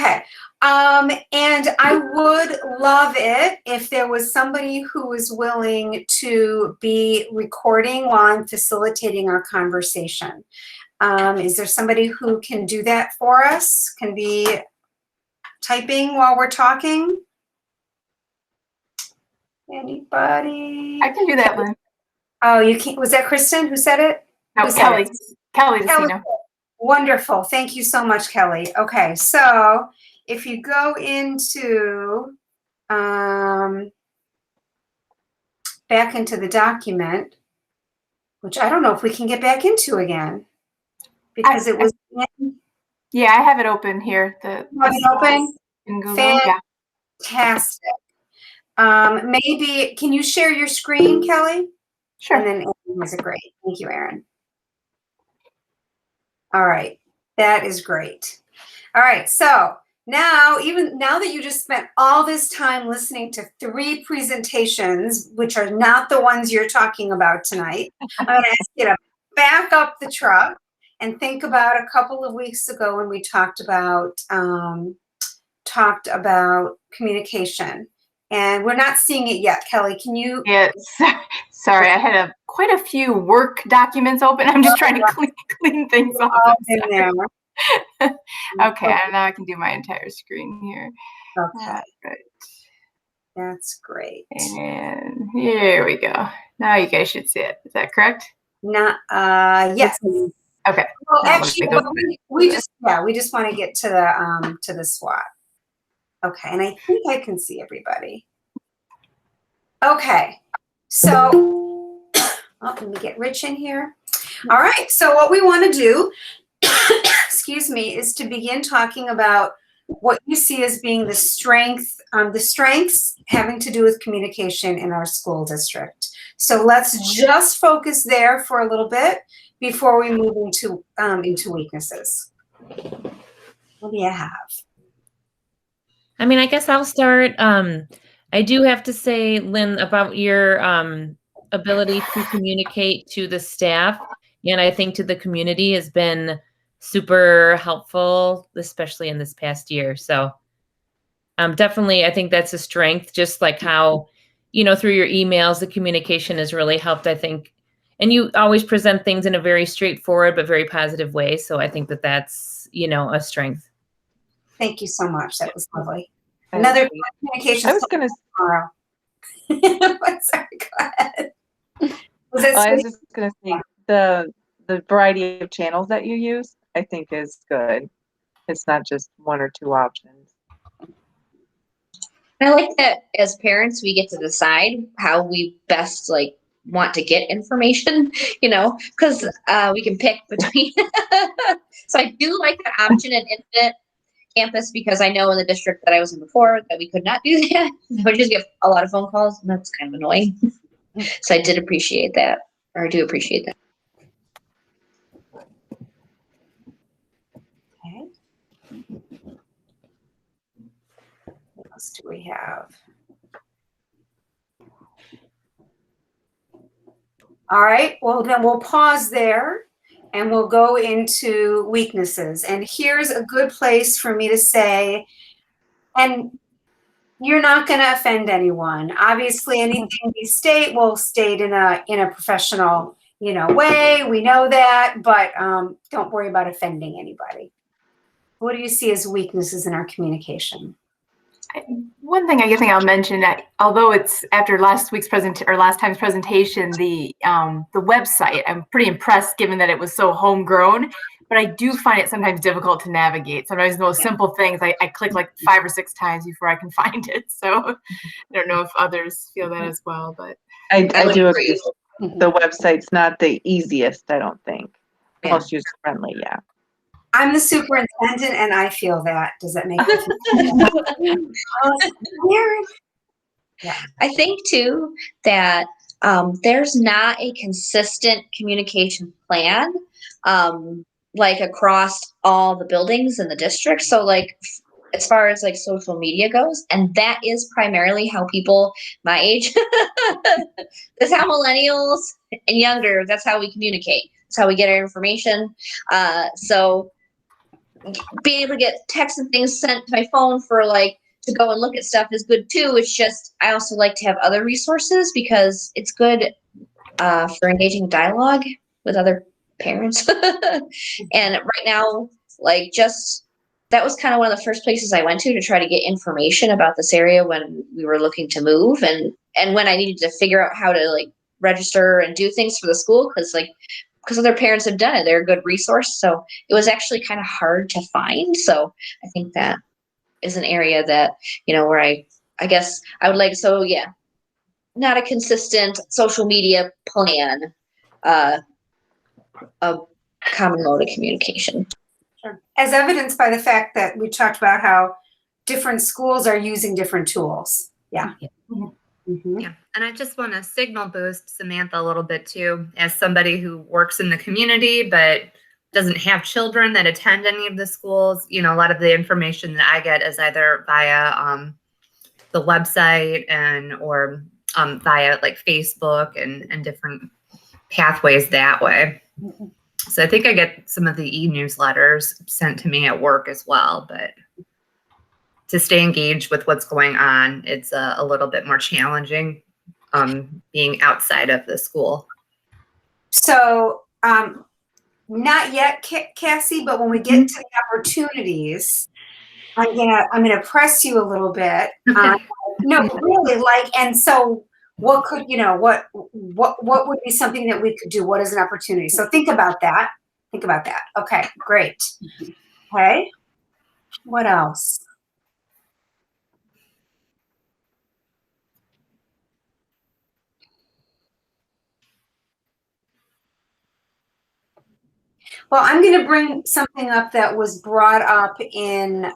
Okay. And I would love it if there was somebody who was willing to be recording while I'm facilitating our conversation. Is there somebody who can do that for us? Can be typing while we're talking? Anybody? I can do that, Lynn. Oh, you can't. Was that Kristen who said it? No, Kelly. Kelly. Wonderful. Thank you so much, Kelly. Okay, so if you go into back into the document, which I don't know if we can get back into again because it was. Yeah, I have it open here. The open in Google. Fantastic. Maybe can you share your screen, Kelly? Sure. And then Aaron has it great. Thank you, Aaron. All right, that is great. All right, so now that you just spent all this time listening to 3 presentations, which are not the ones you're talking about tonight, I'm going to ask you to back up the truck and think about a couple of weeks ago when we talked about communication. And we're not seeing it yet. Kelly, can you? Yeah, sorry, I had quite a few work documents open. I'm just trying to clean things up. In there. Okay, now I can do my entire screen here. Okay. Right. That's great. And here we go. Now you guys should see it. Is that correct? Yes. Okay. Well, actually, we just want to get to the SWOT. Okay, and I think I can see everybody. Okay, so let me get Rich in here. All right, so what we want to do, excuse me, is to begin talking about what you see as being the strengths having to do with communication in our school district. So let's just focus there for a little bit before we move into weaknesses. What do you have? I mean, I guess I'll start. I do have to say, Lynn, about your ability to communicate to the staff and I think to the community has been super helpful, especially in this past year. So definitely, I think that's a strength, just like how, through your emails, the communication has really helped, I think. And you always present things in a very straightforward but very positive way. So I think that that's, a strength. Thank you so much. That was lovely. Another communication. I was going to. Tomorrow. Sorry, go ahead. I was just going to say the variety of channels that you use, I think, is good. It's not just 1 or 2 options. I like that as parents, we get to decide how we best want to get information, because we can pick between. So I do like the option in Infinite Campus because I know in the district that I was in before that we could not do that. I would just get a lot of phone calls, and that's kind of annoying. So I did appreciate that, or I do appreciate that. Okay. What else do we have? All right, well, then we'll pause there and we'll go into weaknesses. And here's a good place for me to say, and you're not going to offend anyone. Obviously, anything we state will state in a professional, way. We know that, but don't worry about offending anybody. What do you see as weaknesses in our communication? One thing I think I'll mention that although it's after last time's presentation, the website, I'm pretty impressed given that it was so homegrown, but I do find it sometimes difficult to navigate. Sometimes the most simple things, I click like 5 or 6 times before I can find it. So I don't know if others feel that as well, but I do agree. The website's not the easiest, I don't think. Most user friendly, yeah. I'm the superintendent, and I feel that. Does that make sense? Yeah. I think too that there's not a consistent communication plan, across all the buildings in the district. So as far as social media goes, and that is primarily how people my age, that's how millennials and younger, that's how we communicate. That's how we get our information. So being able to get texts and things sent to my phone for like to go and look at stuff is good too. It's just I also like to have other resources because it's good for engaging dialogue with other parents. And right now, like just that was kind of one of the first places I went to try to get information about this area when we were looking to move and when I needed to figure out how to like register and do things for the school because other parents have done it. They're a good resource. So it was actually kind of hard to find. So I think that is an area that, where I guess I would like, so yeah, not a consistent social media plan, a common mode of communication. Sure. As evidenced by the fact that we talked about how different schools are using different tools. Yeah. Mm-hmm. Yeah, and I just want to signal boost Samantha a little bit too, as somebody who works in the community but doesn't have children that attend any of the schools. A lot of the information that I get is either via the website or via like Facebook and different pathways that way. Mm-hmm. So I think I get some of the e-newsletters sent to me at work as well, but to stay engaged with what's going on, it's a little bit more challenging being outside of the school. So not yet, Cassie, but when we get to the opportunities, I'm gonna press you a little bit. No, really, and so what could what would be something that we could do? What is an opportunity? So think about that. Okay, great. Okay, what else? Well, I'm going to bring something up that was brought up in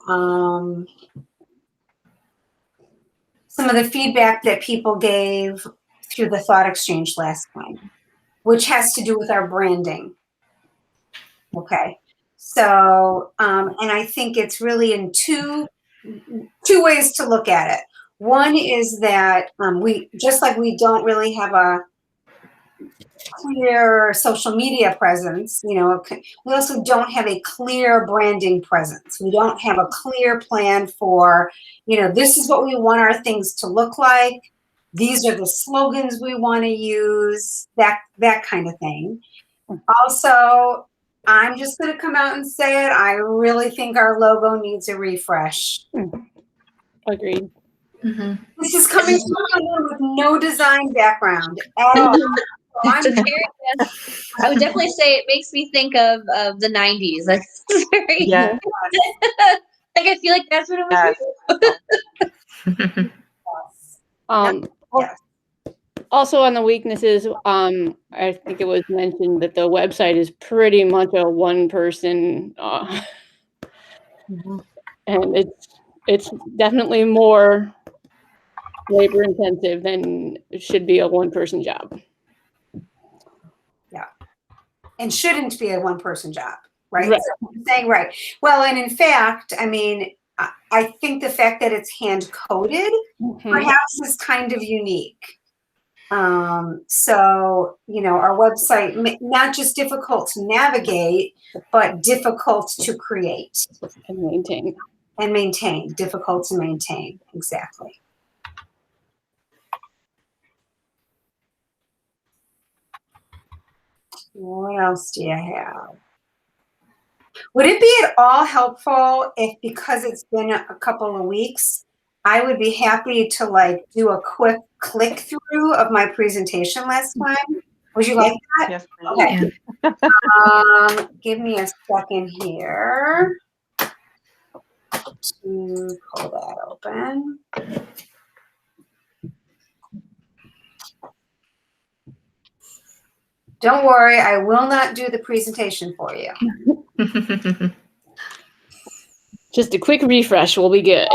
some of the feedback that people gave through the thought exchange last time, which has to do with our branding. Okay. So, and I think it's really in two ways to look at it. One is that we don't really have a clear social media presence, we also don't have a clear branding presence. We don't have a clear plan for, this is what we want our things to look like. These are the slogans we want to use, that kind of thing. Also, I'm just going to come out and say it. I really think our logo needs a refresh. Agreed. Mm-hmm. This is coming from someone with no design background at all. So I would definitely say it makes me think of the 90s. That's very, Yeah. like I feel like that's what it was. Yes. Also on the weaknesses, I think it was mentioned that the website is pretty much a one person, and it's definitely more labor intensive than it should be a one person job. And shouldn't be a one-person job, right? Right. So I'm saying right. Well, and in fact, I think the fact that it's hand-coded perhaps is kind of unique. So, our website, not just difficult to navigate, but difficult to create. And maintain. Difficult to maintain, exactly. What else do you have? Would it be at all helpful if, because it's been a couple of weeks, I would be happy to do a quick click through of my presentation last time? Would you like that? Yes, Okay. Yeah. Give me a second here to pull that open. Don't worry, I will not do the presentation for you. Just a quick refresh will be good.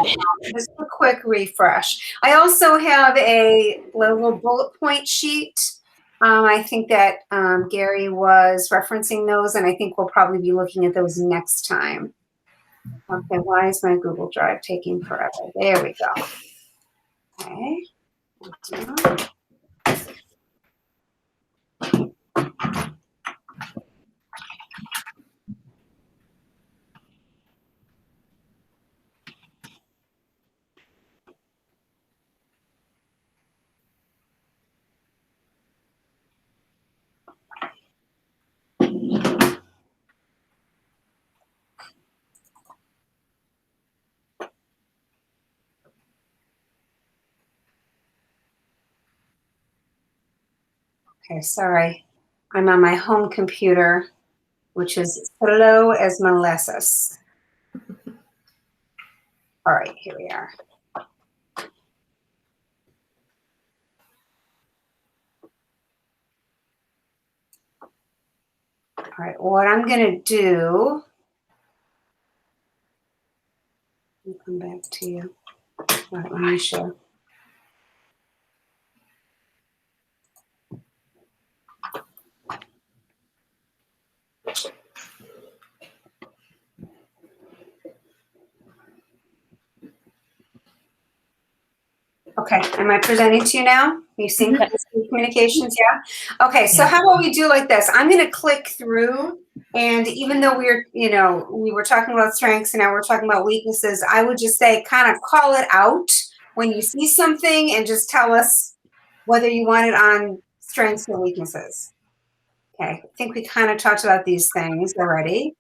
Just a quick refresh. I also have a little bullet point sheet. I think that Gary was referencing those, and I think we'll probably be looking at those next time. Okay, why is my Google Drive taking forever? There we go. Okay. Okay, sorry. I'm on my home computer, which is slow as molasses. All right, here we are. All right, what I'm going to do, let me come back to you. All right, let me show. Okay, am I presenting to you now? You see communications, yeah? Okay, so how about we do like this? I'm gonna click through, and even though we were talking about strengths and now we're talking about weaknesses, I would just say kind of call it out when you see something and just tell us whether you want it on strengths or weaknesses. Okay, I think we kind of talked about these things already.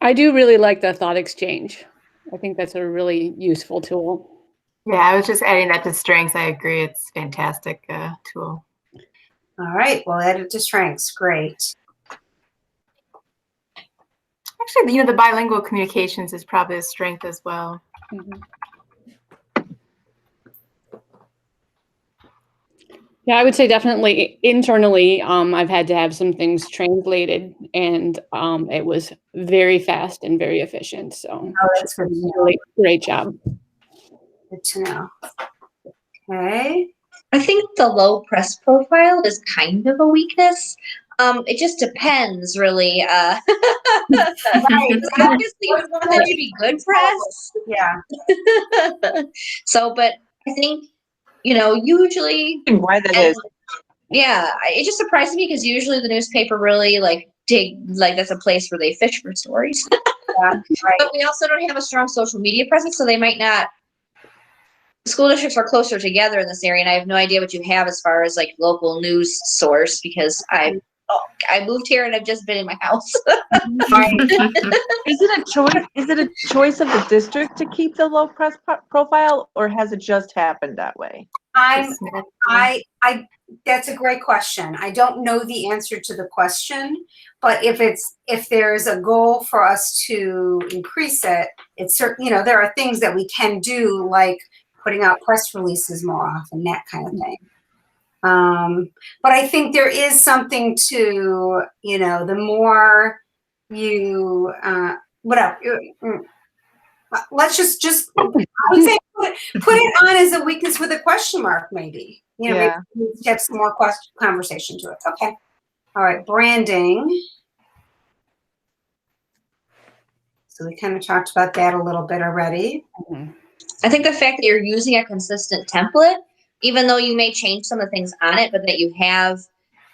I do really like the thought exchange. I think that's a really useful tool. Yeah, I was just adding that to strengths. I agree. It's a fantastic tool. All right, we'll add it to strengths. Great. Actually, the bilingual communications is probably a strength as well. Mm-hmm. Yeah, I would say definitely internally, I've had to have some things translated, and it was very fast and very efficient. So that's good. Really great job. Good to know. Okay. I think the low press profile is kind of a weakness. It just depends, really. Right. Obviously, you want that to be good press. Yeah. So, but I think, usually. Why that is. Yeah, it just surprises me because usually the newspaper really that's a place where they fish for stories. Yeah, right. But we also don't have a strong social media presence, so they might not. School districts are closer together in this area, and I have no idea what you have as far as like local news source because I moved here and I've just been in my house. Is it a choice? Is it a choice of the district to keep the low press profile, or has it just happened that way? That's a great question. I don't know the answer to the question, but if there's a goal for us to increase it, it's certain, there are things that we can do, like putting out press releases more often, that kind of thing. But I think there is something to, the more you, whatever, let's just I would say put it on as a weakness with a question mark, maybe. Maybe have some more conversation to it. Okay. All right, branding. So we kind of talked about that a little bit already. Mm-hmm. I think the fact that you're using a consistent template, even though you may change some of the things on it, but that you have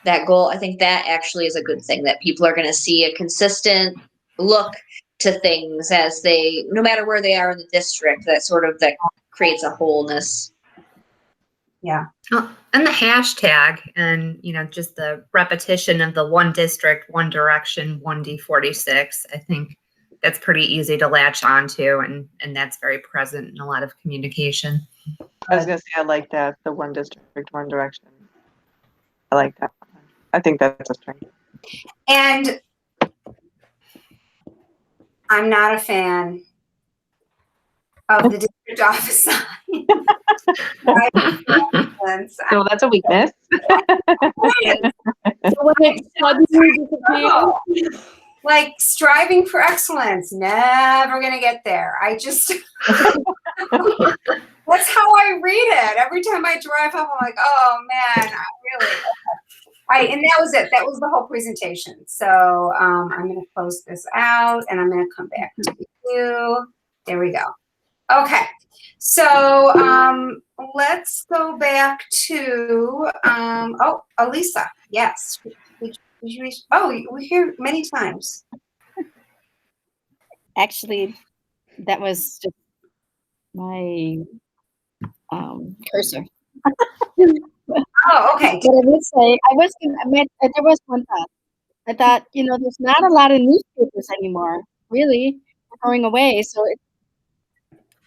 that goal, I think that actually is a good thing, that people are going to see a consistent look to things as no matter where they are in the district, that creates a wholeness. Yeah. And the hashtag and, just the repetition of the one district, one direction, 1D46, I think that's pretty easy to latch onto, and that's very present in a lot of communication. I was going to say, I like that, the one district, one direction. I like that. I think that's a strength. And I'm not a fan of the district office sign. So that's a weakness. Like striving for excellence, never gonna get there. That's how I read it. Every time I drive home, I'm like, oh man, I really. And that was it. That was the whole presentation. So I'm gonna close this out and I'm gonna come back to you. There we go. Okay. So let's go back to Elisa. Yes. We're here many times. Actually, that was just my cursor. Oh, okay. But I would say, there was one thought. I thought, there's not a lot of newspapers anymore. really going away. So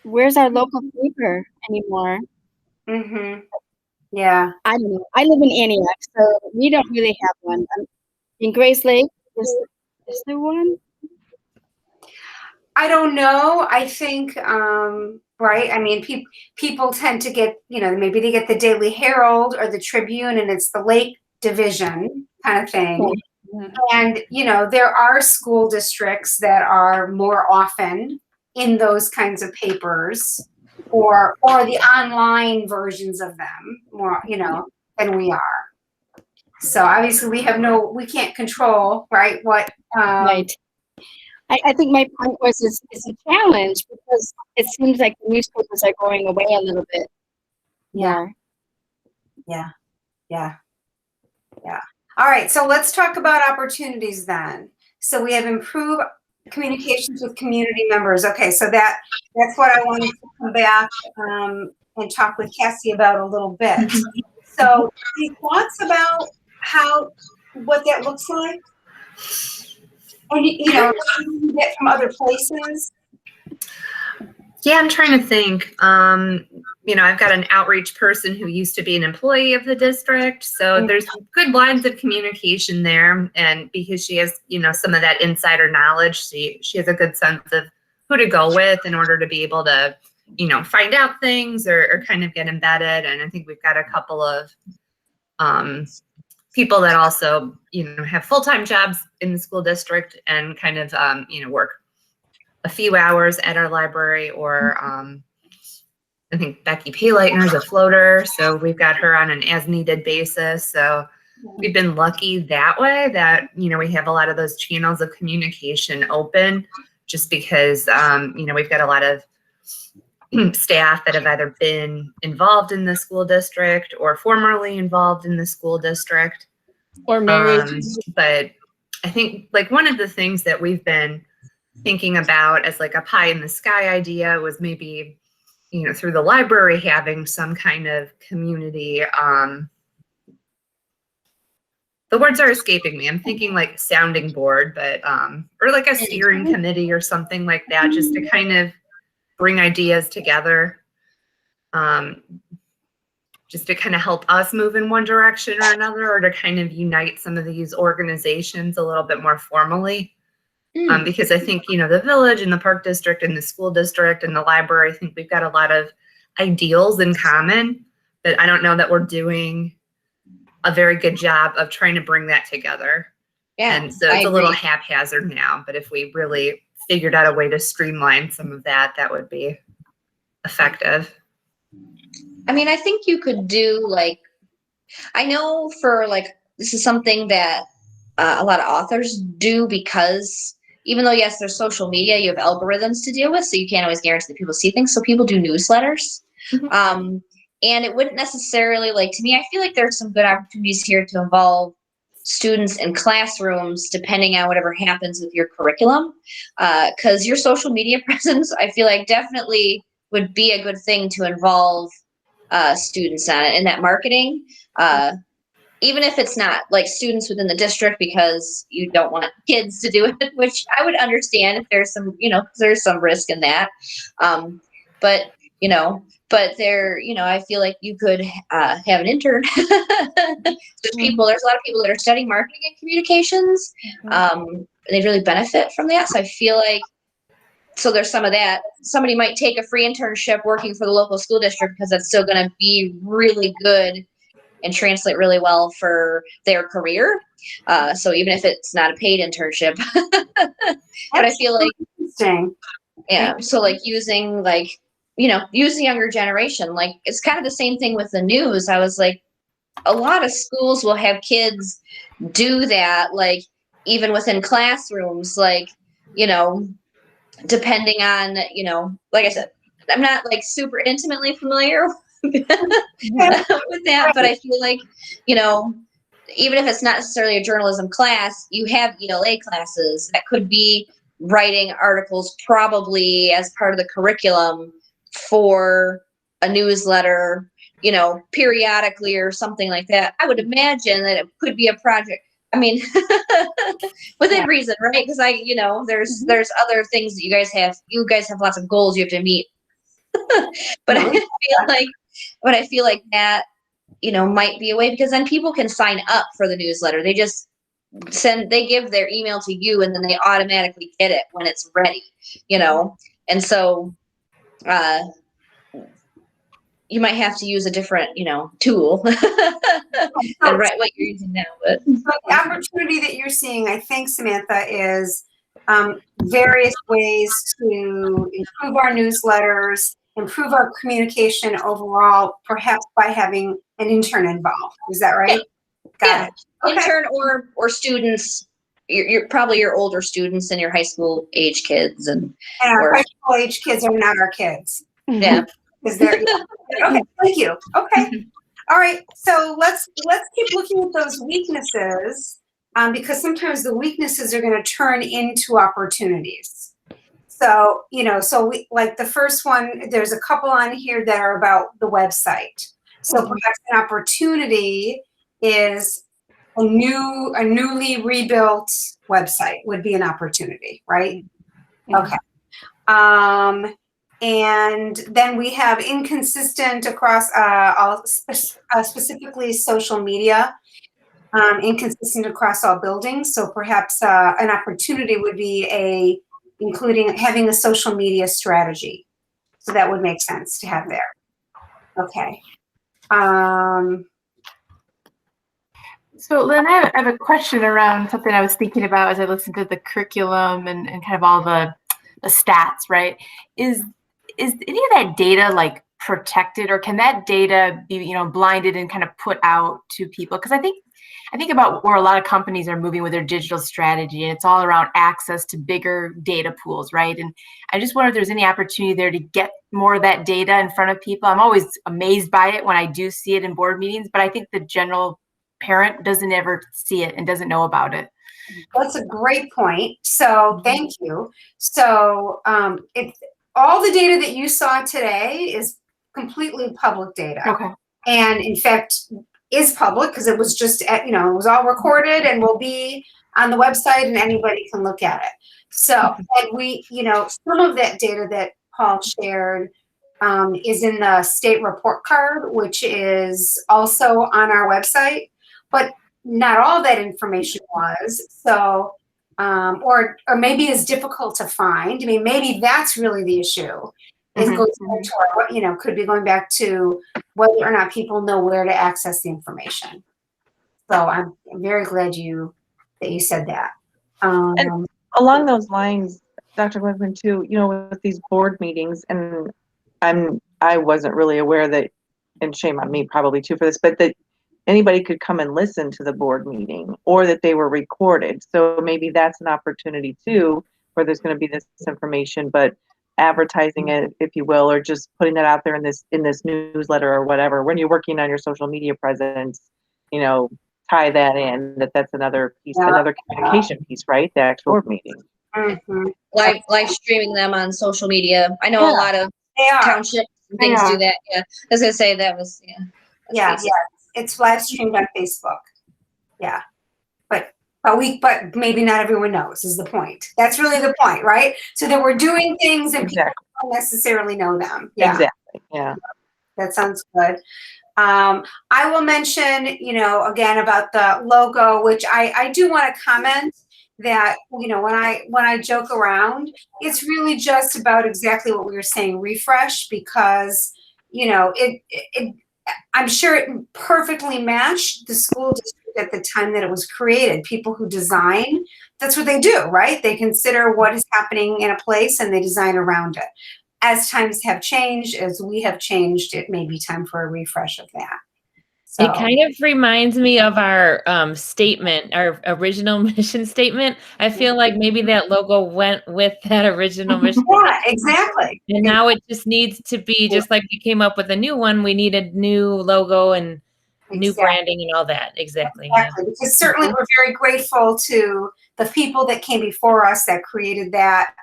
where's our local paper anymore? Mm-hmm. Yeah. I don't know. I live in Antioch, so we don't really have one. In Grace Lake, is there one? I don't know. I think, right. I mean, people tend to get, maybe they get the Daily Herald or the Tribune, and it's the Lake Division kind of thing. Yeah. And, there are school districts that are more often in those kinds of papers, or the online versions of them more, than we are. So obviously we can't control, right, what, Right. I think my point was it's a challenge because it seems like the newspapers are going away a little bit more. Yeah. All right, so let's talk about opportunities then. So we have improved communications with community members. Okay, so that's what I wanted to come back and talk with Cassie about a little bit. So any thoughts about what that looks like? And you get from other places? Yeah, I'm trying to think. I've got an outreach person who used to be an employee of the district. So there's good lines of communication there. And because she has, some of that insider knowledge, she has a good sense of who to go with in order to be able to, find out things or kind of get embedded. And I think we've got a couple of people that also, have full-time jobs in the school district and kind of, work a few hours at our library, or I think Becky Payleitner is a floater, so we've got her on an as-needed basis. So we've been lucky that way that, we have a lot of those channels of communication open, just because, we've got a lot of staff that have either been involved in the school district or formerly involved in the school district. Or married. But I think one of the things that we've been thinking about as a pie in the sky idea was maybe, through the library having some kind of community, the words are escaping me. I'm thinking sounding board, but, or a steering committee or something like that, just to kind of bring ideas together, just to kind of help us move in one direction or another, or to kind of unite some of these organizations a little bit more formally. Because I think, the village and the park district and the school district and the library, I think we've got a lot of ideals in common, but I don't know that we're doing a very good job of trying to bring that together. Yeah, and so it's a little haphazard now, but if we really figured out a way to streamline some of that, that would be effective. I mean, I think you could do I know for this is something that a lot of authors do, because even though, yes, there's social media, you have algorithms to deal with, so you can't always guarantee that people see things. So people do newsletters. And it wouldn't necessarily, to me, I feel like there's some good opportunities here to involve students in classrooms, depending on whatever happens with your curriculum. Because your social media presence, I feel like definitely would be a good thing to involve students on it, in that marketing. Even if it's not students within the district, because you don't want kids to do it, which I would understand if there's some, there's some risk in that. But there, I feel like you could have an intern. There's a lot of people that are studying marketing and communications. They really benefit from that. So I feel like, so there's some of that. Somebody might take a free internship working for the local school district, because that's still going to be really good and translate really well for their career. So even if it's not a paid internship, but I feel like, Interesting. yeah. So using use the younger generation. It's kind of the same thing with the news. I was a lot of schools will have kids do that, even within classrooms, depending on, like I said, I'm not super intimately familiar with that, but I feel like, even if it's not necessarily a journalism class, you have ELA classes that could be writing articles, probably as part of the curriculum for a newsletter, periodically or something like that. I would imagine that it could be a project. I mean, within reason, right? Because there's other things that you guys have. You guys have lots of goals you have to meet. but I feel like that, might be a way, because then people can sign up for the newsletter. They just they give their email to you, and then they automatically get it when it's ready, and so you might have to use a different, tool than what you're using now. But the opportunity that you're seeing, I think, Samantha, is various ways to improve our newsletters, improve our communication overall, perhaps by having an intern involved. Is that right? Got it. Okay. Intern or students. You're probably your older students and your high school age kids, and our high school age kids are not our kids. Yeah. Because they're okay. Thank you. Okay. All right. So let's keep looking at those weaknesses, because sometimes the weaknesses are going to turn into opportunities. So so we, like the first one, there's a couple on here that are about the website. So perhaps an opportunity is a newly rebuilt website would be an opportunity, right? Okay. And then we have inconsistent across specifically social media, inconsistent across all buildings. So perhaps an opportunity would be including having a social media strategy. So that would make sense to have there. Okay. So Lynn, I have a question around something I was thinking about as I listened to the curriculum and kind of all the stats, right? Is any of that data like protected, or can that data be, blinded and kind of put out to people? Because I think about where a lot of companies are moving with their digital strategy, and it's all around access to bigger data pools, right? And I just wonder if there's any opportunity there to get more of that data in front of people. I'm always amazed by it when I do see it in board meetings, but I think the general parent doesn't ever see it and doesn't know about it. That's a great point. So thank you. So all the data that you saw today is completely public data. Okay. And in fact, is public because it was just, it was all recorded and will be on the website and anybody can look at it. So, and we, some of that data that Paul shared is in the state report card, which is also on our website, but not all that information was. So, or maybe is difficult to find. I mean, maybe that's really the issue. It goes back to our, could be going back to whether or not people know where to access the information. So I'm very glad that you said that. And along those lines, Dr. Glickman, too, with these board meetings, and I wasn't really aware that, and shame on me probably too for this, but that anybody could come and listen to the board meeting, or that they were recorded. So maybe that's an opportunity too, where there's going to be this information, but advertising it, if you will, or just putting it out there in this newsletter or whatever. When you're working on your social media presence, tie that in. That's another piece, another communication piece, right? The actual board meeting. Live streaming them on social media. I know a lot of townships and things do that. Yeah, I was gonna say that was it's live streamed on Facebook. Yeah, but maybe not everyone knows is the point. That's really the point, right? So that we're doing things and people don't necessarily know them. Yeah, exactly. Yeah, that sounds good. I will mention, again about the logo, which I do want to comment that, when I joke around, it's really just about exactly what we were saying, refresh, because, I'm sure it perfectly matched the school district at the time that it was created. People who design, that's what they do, right? They consider what is happening in a place and they design around it. As times have changed, as we have changed, it may be time for a refresh of that. So. It kind of reminds me of our statement, our original mission statement. I feel like maybe that logo went with that original mission. Yeah, exactly. And now it just needs to be, just like we came up with a new one, we need a new logo and new branding and all that. Exactly. Exactly. Yeah. Because certainly we're very grateful to the people that came before us that created that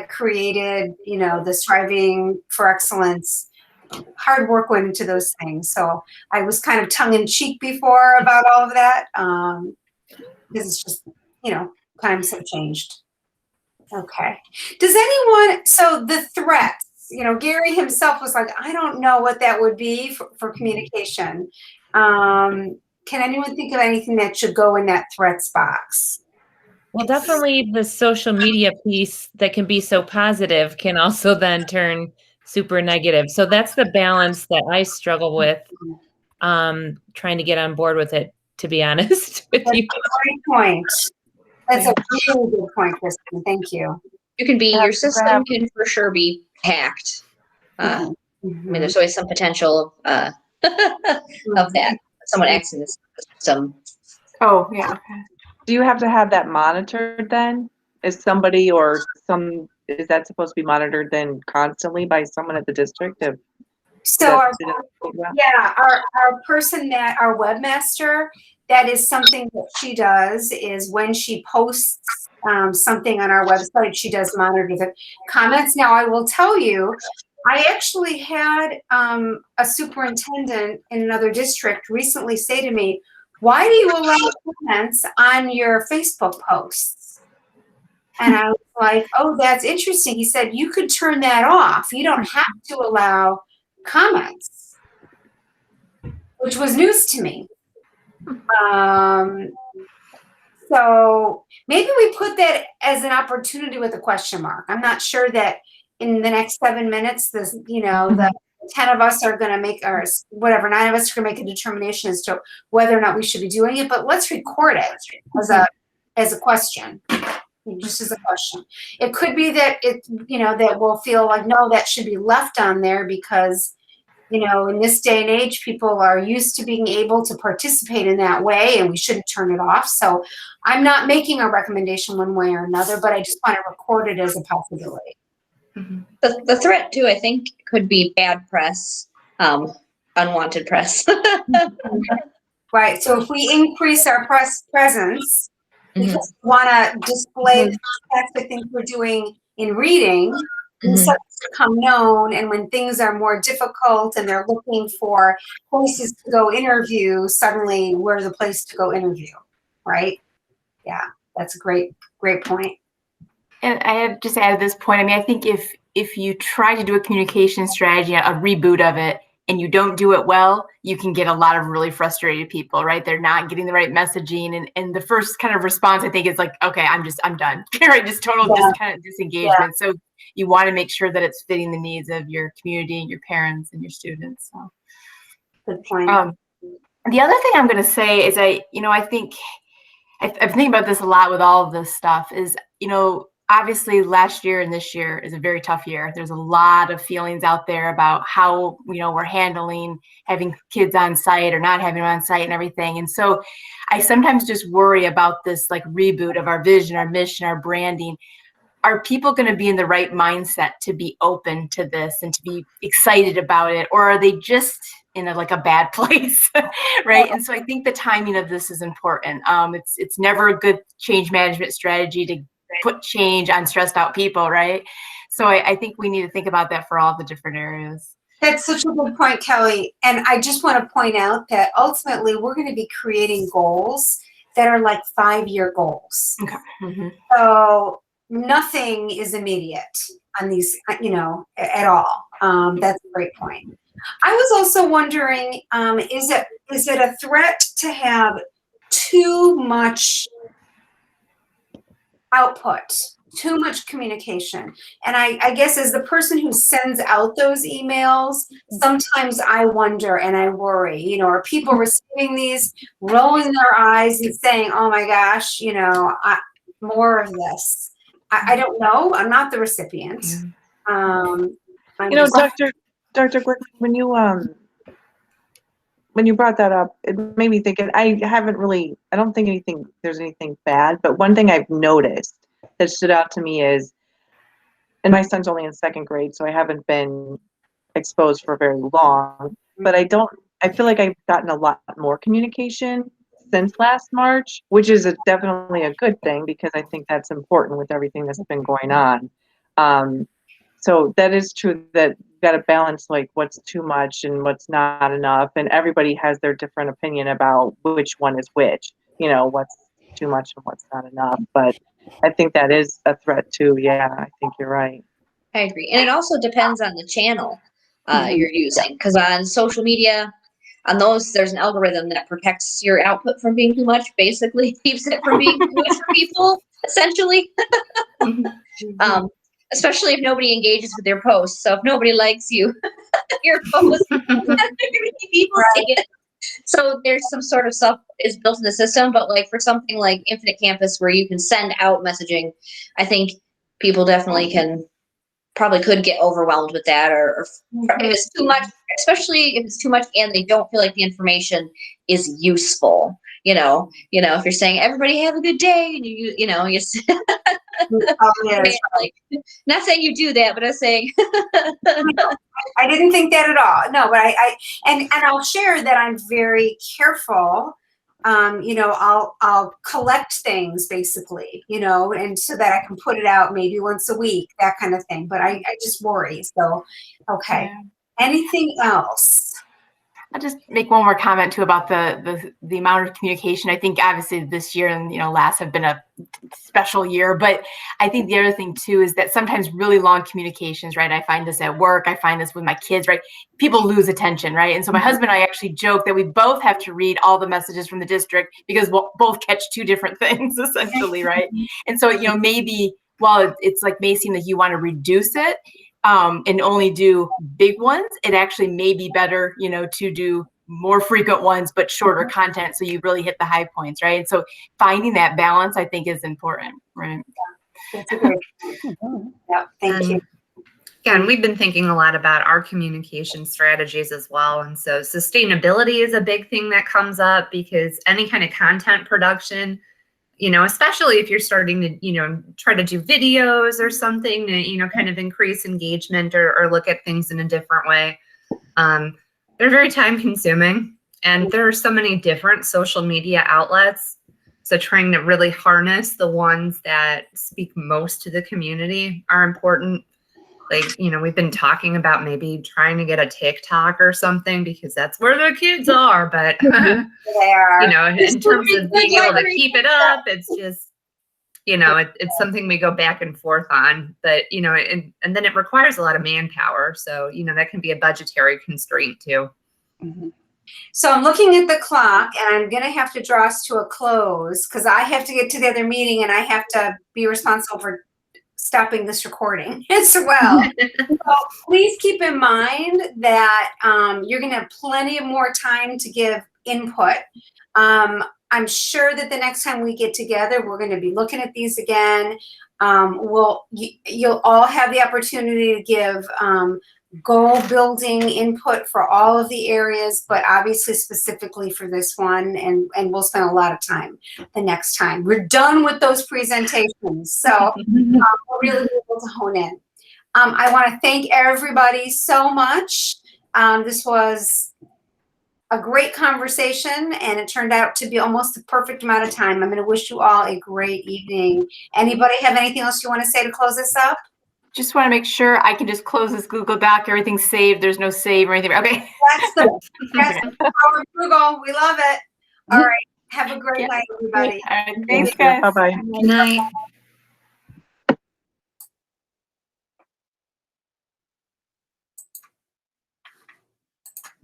created, the striving for excellence. Hard work went into those things. So I was kind of tongue in cheek before about all of that. because it's just, times have changed. Okay. Does anyone, so the threats, Gary himself was like, I don't know what that would be for communication. Can anyone think of anything that should go in that threats box? Well, definitely the social media piece that can be so positive can also then turn super negative. So that's the balance that I struggle with, trying to get on board with it, to be honest with That's you. a great point. That's a really good point, Kristen. Thank you. You can be, Perhaps your system can for sure be hacked. I mean, there's always some potential of that. Someone accessing the system. Oh, yeah. Okay. Do you have to have that monitored then? Is somebody or is that supposed to be monitored then constantly by someone at the district? So our person our webmaster, that is something that she does, is when she posts something on our website, she does monitor the comments. Now, I will tell you, I actually had a superintendent in another district recently say to me, why do you allow comments on your Facebook posts? And I was like, oh, that's interesting. He said, you could turn that off. You don't have to allow comments, which was news to me. So maybe we put that as an opportunity with a question mark. I'm not sure that in the next 7 minutes, the 10 of us are going to make, or whatever, 9 of us are going to make a determination as to whether or not we should be doing it. But let's record it as a question. Just as a question. It could be that that we'll feel like, no, that should be left on there because, in this day and age, people are used to being able to participate in that way and we shouldn't turn it off. So I'm not making a recommendation one way or another, but I just want to record it as a possibility. The threat too, I think, could be bad press, unwanted press. Right. So if we increase our press presence, because we want to display the facts that things we're doing in reading, subjects become known, and when things are more difficult and they're looking for places to go interview, suddenly we're the place to go interview, right? Yeah, that's a great point. And I have just added this point. I mean, I think if you try to do a communication strategy, a reboot of it, and you don't do it well, you can get a lot of really frustrated people, right? They're not getting the right messaging. And the first kind of response, I think, is like, okay, I'm done. Right? Just total kind of disengagement. Yeah. So you want to make sure that it's fitting the needs of your community and your parents and your students. So. Good point. The other thing I'm going to say is I think I've thinking about this a lot with all of this stuff is, obviously last year and this year is a very tough year. There's a lot of feelings out there about how, we're handling having kids on site or not having them on site and everything. And so I sometimes just worry about this like reboot of our vision, our mission, our branding. Are people going to be in the right mindset to be open to this and to be excited about it? Or are they just in a bad place, right? And so I think the timing of this is important. It's never a good change management strategy to put change on stressed out people, right? So I think we need to think about that for all the different areas. That's such a good point, Kelly. And I just want to point out that ultimately we're going to be creating goals that are like 5-year goals. Okay. So nothing is immediate on these, at all. That's a great point. I was also wondering, is it a threat to have too much output, too much communication? And I guess as the person who sends out those emails, sometimes I wonder and I worry, are people receiving these, rolling their eyes and saying, oh my gosh, more of this. I don't know. I'm not the recipient. Dr. Glick, when you brought that up, it made me think, and I don't think there's anything bad, but one thing I've noticed that stood out to me is, and my son's only in 2nd grade, so I haven't been exposed for very long, but I feel like I've gotten a lot more communication since last March, which is definitely a good thing because I think that's important with everything that's been going on. So that is true that you've got to balance like what's too much and what's not enough. And everybody has their different opinion about which one is which, what's too much and what's not enough. But I think that is a threat too. Yeah, I think you're right. I agree. And it also depends on the channel you're using. Because on social media, on those, there's an algorithm that protects your output from being too much, basically keeps it from being too much for people, essentially. Especially if nobody engages with your posts. So if nobody likes your post, people see it. So there's some sort of stuff is built in the system, but like for something like Infinite Campus where you can send out messaging, I think people definitely probably could get overwhelmed with that, or if it's too much, especially if it's too much and they don't feel like the information is useful. If you're saying everybody have a good day and you like, not saying you do that, but I'm saying I didn't think that at all. No, but and I'll share that I'm very careful. I'll collect things basically, and so that I can put it out maybe once a week, that kind of thing. But I just worry. So, okay. Yeah. Anything else? I'll just make one more comment too about the amount of communication. I think obviously this year and last have been a special year, but I think the other thing too is that sometimes really long communications, right? I find this at work, I find this with my kids, right? People lose attention, right? And so my husband and I actually joke that we both have to read all the messages from the district because we'll both catch two different things essentially, right? And so maybe while it's like may seem that you want to reduce it, and only do big ones, it actually may be better, to do more frequent ones, but shorter content. So you really hit the high points, right? So finding that balance, I think, is important, right? That's a great. Yeah, thank you. Yeah, and we've been thinking a lot about our communication strategies as well. And so sustainability is a big thing that comes up because any kind of content production, especially if you're starting to, try to do videos or something to, kind of increase engagement or look at things in a different way. They're very time consuming and there are so many different social media outlets. So trying to really harness the ones that speak most to the community are important. Like, we've been talking about maybe trying to get a TikTok or something because that's where the kids are. But, in terms of being able to keep it up, it's just, it's something we go back and forth on. But, and then it requires a lot of manpower. So, that can be a budgetary constraint too. So I'm looking at the clock and I'm going to have to draw us to a close because I have to get to the other meeting and I have to be responsible for stopping this recording as well. So please keep in mind that you're going to have plenty of more time to give input. I'm sure that the next time we get together, we're going to be looking at these again. You'll all have the opportunity to give goal building input for all of the areas, but obviously specifically for this one, and we'll spend a lot of time the next time. We're done with those presentations, so we'll really be able to hone in. I want to thank everybody so much. This was a great conversation, and it turned out to be almost the perfect amount of time. I'm going to wish you all a great evening. Anybody have anything else you want to say to close this up? Just want to make sure I can just close this Google Doc. Everything's saved. There's no save or anything. Okay. That's the power of Google. We love it. All right. Have a great night, everybody. All right. Thanks, guys. Bye-bye. Good night.